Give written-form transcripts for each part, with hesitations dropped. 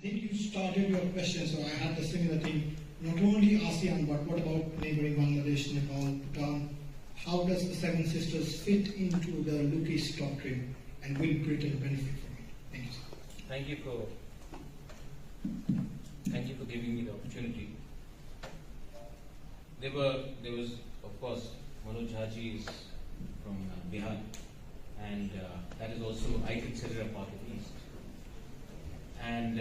think you started your question, so I had the similar thing. Not only ASEAN, but what about neighboring Bangladesh, Nepal, Bhutan? How does the Seven Sisters fit into the Lucas doctrine, and will Britain benefit from it? Thank you, sir. Thank you for giving me the opportunity. There was, of course, Manoj Haji is from Bihar, and that is also, I consider, a part of East. And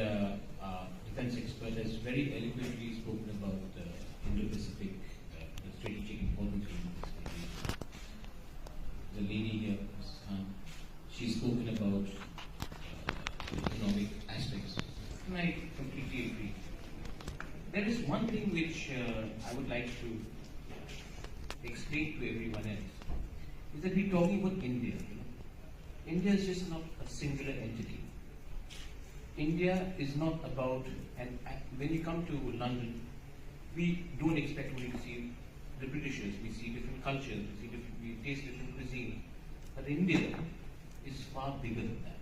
defense expert has very eloquently spoken about the Indo-Pacific, the strategic importance of Indo-Pacific. The lady here, Mrs. Khan, she's spoken about the economic aspects, and I completely agree. There is one thing which I would like to explain to everyone else, is that we're talking about India. India is just not a singular entity. India is not about, and when you come to London, we don't expect only to see the Britishers. We see different cultures, we taste different cuisine. But India is far bigger than that.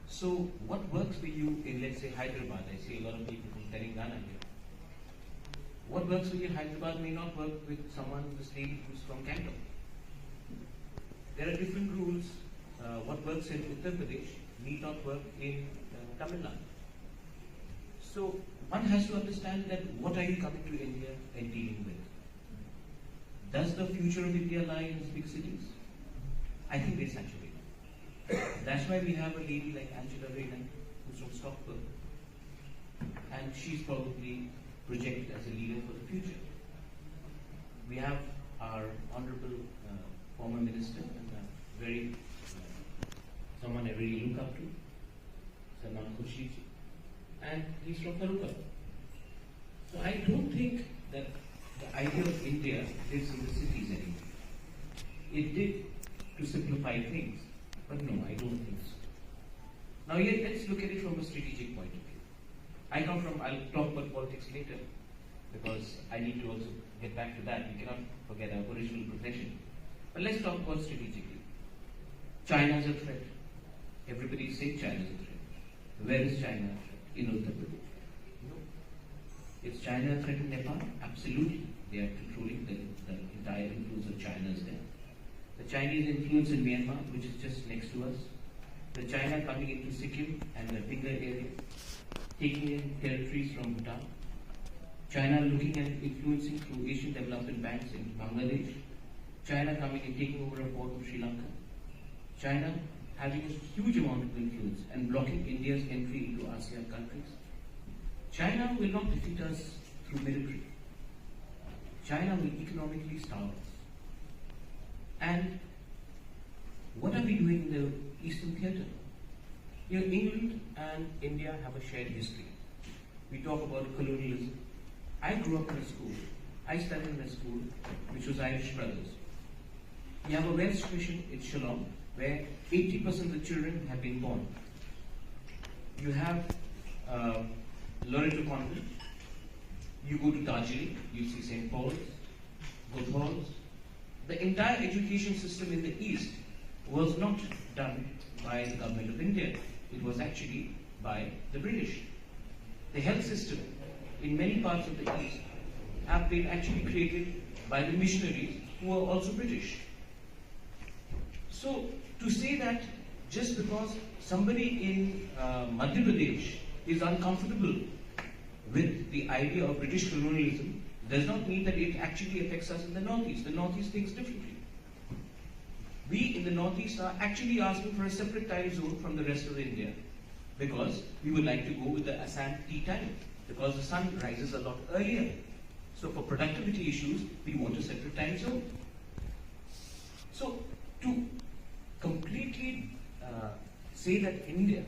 So what works for you in, let's say, Hyderabad? I see a lot of people from Telangana here. What works for you in Hyderabad may not work with someone, this lady who's from Canton. There are different rules. What works in Uttar Pradesh need not work in Tamil Nadu. So one has to understand that what are you coming to India and dealing with? Does the future of India lie in big cities? I think they saturate. That's why we have a lady like Angela Rayner, who's from Stockholm, and she's probably projected as a leader for the future. We have our honorable former minister and someone I really look up to, Salman Khurshid, and he's from Karuka. So I don't think that the idea of India lives in the cities anymore. It did to simplify things, but no, I don't think so. Now here, let's look at it from a strategic point of view. I'll talk about politics later, because I need to also get back to that. We cannot forget our original profession. But let's talk about strategically. China is a threat. Everybody is saying China is a threat. Where is China a threat? In Uttar Pradesh. No. Is China a threat in Nepal? Absolutely. They are controlling the entire influence of China is there. The Chinese influence in Myanmar, which is just next to us. The China coming into Sikkim and the Finger area, taking in territories from Bhutan. China looking at influencing through Asian development banks in Bangladesh. China coming and taking over a port of Sri Lanka. China having a huge amount of influence and blocking India's entry into ASEAN countries. China will not defeat us through military. China will economically starve us. And what are we doing in the Eastern theatre? You know, England and India have a shared history. We talk about colonialism. I grew up in a school. I studied in a school which was Irish Brothers. You have a Welsh mission in Shillong where 80% of the children have been born. You have Loreto Convent. You go to Darjeeling, you see St. Paul's, Godhal's. The entire education system in the East was not done by the government of India. It was actually by the British. The health system in many parts of the East have been actually created by the missionaries who were also British. So to say that just because somebody in Madhya Pradesh is uncomfortable with the idea of British colonialism does not mean that it actually affects us in the Northeast. The Northeast thinks differently. We in the Northeast are actually asking for a separate time zone from the rest of India because we would like to go with the Assam tea time because the sun rises a lot earlier. So for productivity issues, we want a separate time zone. So to completely say that India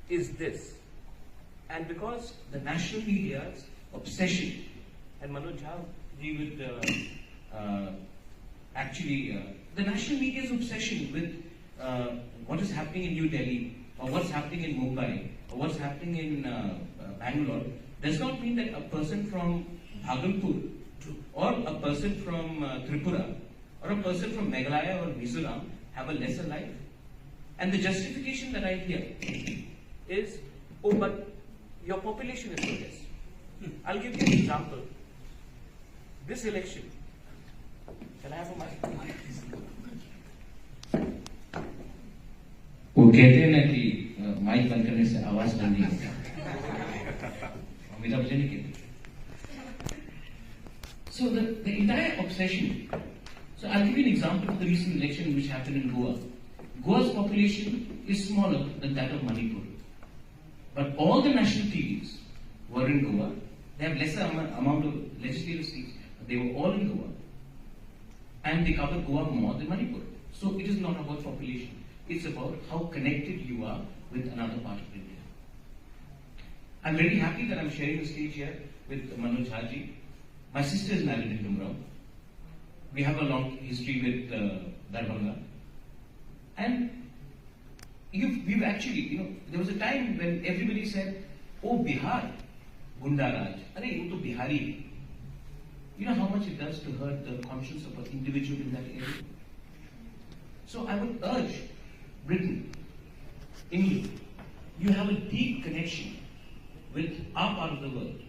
is this, and because the national media's obsession, and Manoj, how we would the national media's obsession with what is happening in New Delhi, or what's happening in Mumbai, or what's happening in Bangalore, does not mean that a person from Bhagalpur, or a person from Tripura, or a person from Meghalaya or Mizoram have a lesser life. And the justification that I hear is, oh, but your population is so less. I'll give you an example. This election, can I have a mic? वो कहते हैं ना कि mic बंद करने से आवाज बंद नहीं होता, अमिताभ बच्चन ने कहते. So the entire obsession. So I'll give you an example of the recent election which happened in Goa. Goa's population is smaller than that of Manipur, but all the national TVs were in Goa. They have lesser amount of legislative seats, but they were all in Goa, and they cover Goa more than Manipur. So it is not about population. It's about how connected you are with another part of India. I'm very happy that I'm sharing the stage here with Manoj Haji. My sister is married in Dumrao. We have a long history with Darbhanga. And we've actually, there was a time when everybody said, oh, Bihar, Gunda Raj. Arey, wo to Bihari. You know how much it does to hurt the conscience of an individual in that area? So I would urge Britain, England, you have a deep connection with our part of the world.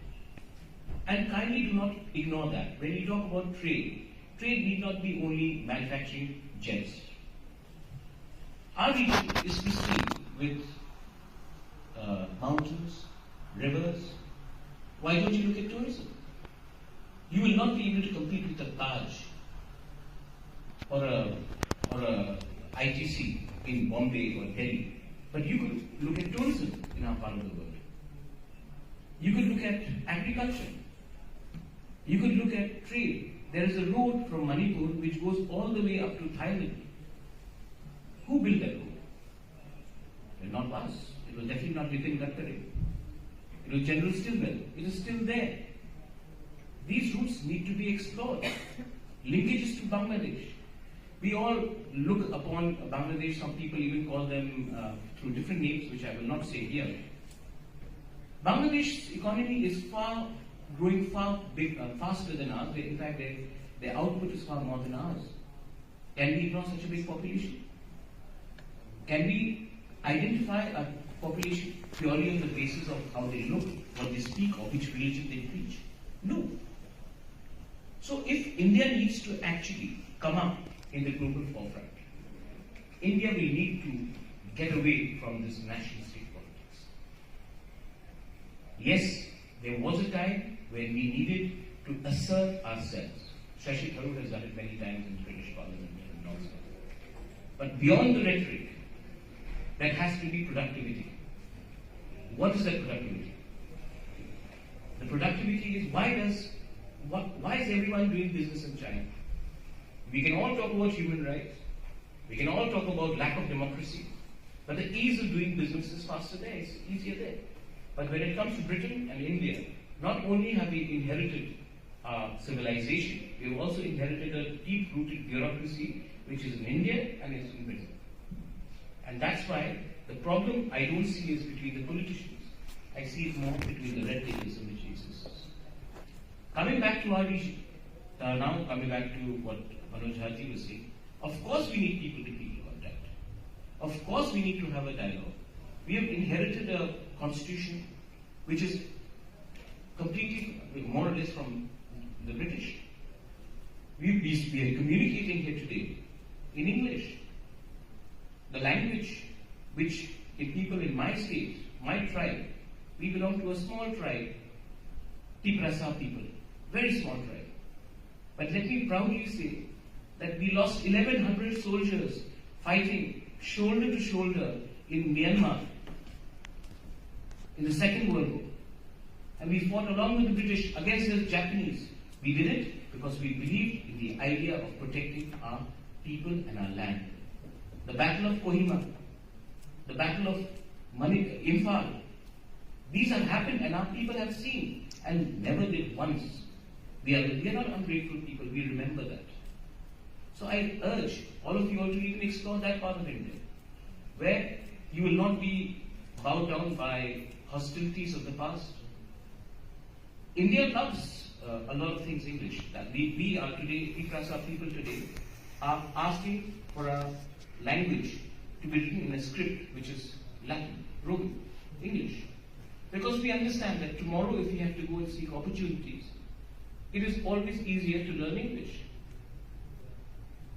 And kindly do not ignore that. When you talk about trade need not be only manufacturing jets. Our region is pristine with mountains, rivers. Why don't you look at tourism? You will not be able to compete with a Taj or a ITC in Bombay or Delhi. But you could look at tourism in our part of the world. You could look at agriculture. You could look at trade. There is a road from Manipur which goes all the way up to Thailand. Who built that road? Well, not us. It was definitely not Nitin Gadkari. It was General Stilwell. It is still there. These routes need to be explored. Linkages to Bangladesh. We all look upon Bangladesh, some people even call them through different names, which I will not say here. Bangladesh's economy is growing faster than ours. In fact, their output is far more than ours. Can we ignore such a big population? Can we identify a population purely on the basis of how they look, what they speak, or which religion they preach? No. So if India needs to actually come up in the global forefront, India will need to get away from this national state politics. Yes, there was a time when we needed to assert ourselves. Shashi Tharoor has done it many times in the British Parliament and all that. But beyond the rhetoric, there has to be productivity. What is that productivity? The productivity is why is everyone doing business in China? We can all talk about human rights. We can all talk about lack of democracy. But the ease of doing business is faster there, it's easier there. But when it comes to Britain and India, not only have we inherited civilization, we have also inherited a deep-rooted bureaucracy which is in India and is in Britain. And that's why the problem I don't see is between the politicians. I see it more between the red tapeism which exists. Coming back to our region, now coming back to what Manoj Haji was saying, of course we need people-to-people contact. Of course we need to have a dialogue. We have inherited a constitution which is completely, more or less from the British. We are communicating here today in English. The language which in people in my state, my tribe, we belong to a small tribe, Tripurasa people, very small tribe. But let me proudly say that we lost 1,100 soldiers fighting shoulder to shoulder in Myanmar in the Second World War. And we fought along with the British against the Japanese. We did it because we believed in the idea of protecting our people and our land. The Battle of Kohima, the Battle of Imphal, these have happened and our people have seen and never did once. We are not ungrateful people, we remember that. So I urge all of you all to even explore that part of India, where you will not be bowed down by hostilities of the past. India loves a lot of things English. That we are today, Tripurasa people today, are asking for a language to be written in a script which is Latin, Roman, English. Because we understand that tomorrow if we have to go and seek opportunities, it is always easier to learn English.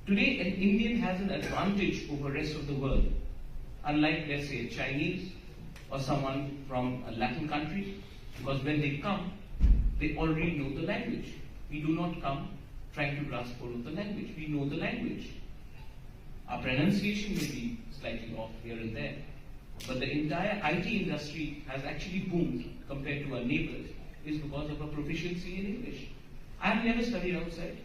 Today, an Indian has an advantage over the rest of the world, unlike, let's say, a Chinese or someone from a Latin country, because when they come, they already know the language. We do not come trying to grasp hold of the language. We know the language. Our pronunciation may be slightly off here and there, but the entire IT industry has actually boomed compared to our neighbors is because of our proficiency in English. I've never studied outside.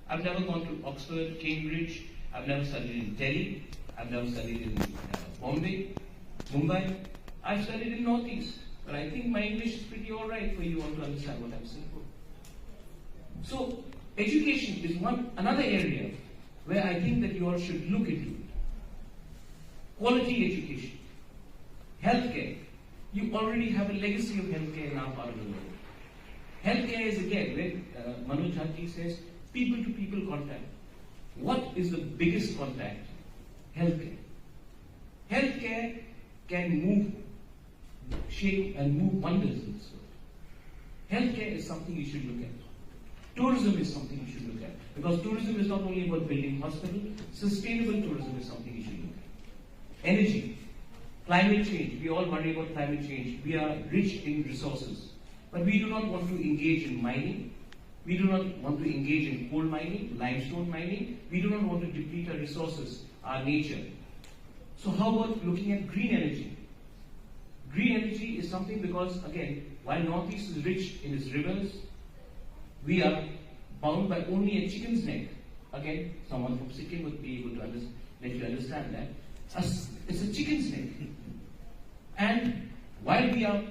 I've never gone to Oxford, Cambridge. I've never studied in Delhi. I've never studied in Bombay, Mumbai. I've studied in Northeast. But I think my English is pretty alright for you all to understand what I'm saying. So, education is another area where I think that you all should look into it. Quality education. Healthcare. You already have a legacy of healthcare in our part of the world. Healthcare is again, when Manoj Jhanti says, people-to-people contact. What is the biggest contact? Healthcare. Healthcare can shape and move wonders in this world. Healthcare is something you should look at. Tourism is something you should look at. Because tourism is not only about building hospitals, sustainable tourism is something you should look at. Energy, climate change. We all worry about climate change. We are rich in resources. But we do not want to engage in mining. We do not want to engage in coal mining, limestone mining. We do not want to deplete our resources, our nature. So how about looking at green energy? Green energy is something because, again, while Northeast is rich in its rivers, we are bound by only a chicken's neck. Again, someone from Sikkim would be able to let you understand that. It's a chicken's neck. And while we are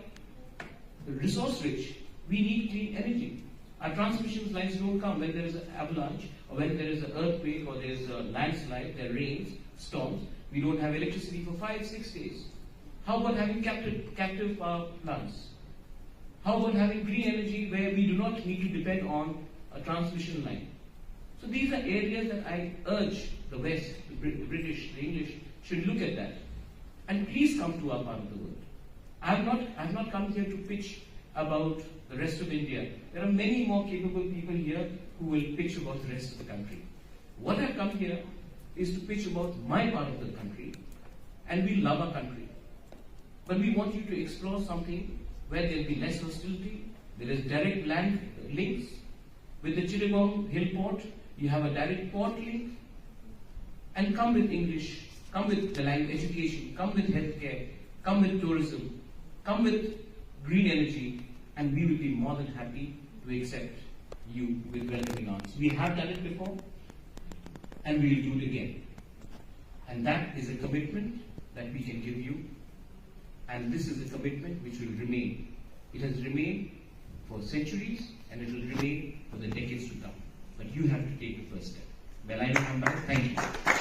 resource rich, we need clean energy. Our transmission lines don't come when there is an avalanche, or when there is an earthquake, or there is a landslide, there rains, storms. We don't have electricity for 5-6 days. How about having captive power plants? How about having green energy where we do not need to depend on a transmission line? So these are areas that I urge the West, the British, the English, should look at that. And please come to our part of the world. I have not come here to pitch about the rest of India. There are many more capable people here who will pitch about the rest of the country. What I've come here is to pitch about my part of the country, and we love our country. But we want you to explore something where there will be less hostility, there is direct land links. With the Chittagong Hill Port, you have a direct port link. And come with English, come with the language education, come with healthcare, come with tourism, come with green energy, and we will be more than happy to accept you with welcoming arms. We have done it before, and we will do it again. And that is a commitment that we can give you, and this is a commitment which will remain. It has remained for centuries, and it will remain for the decades to come. But you have to take the first step. Well, I come back. Thank you.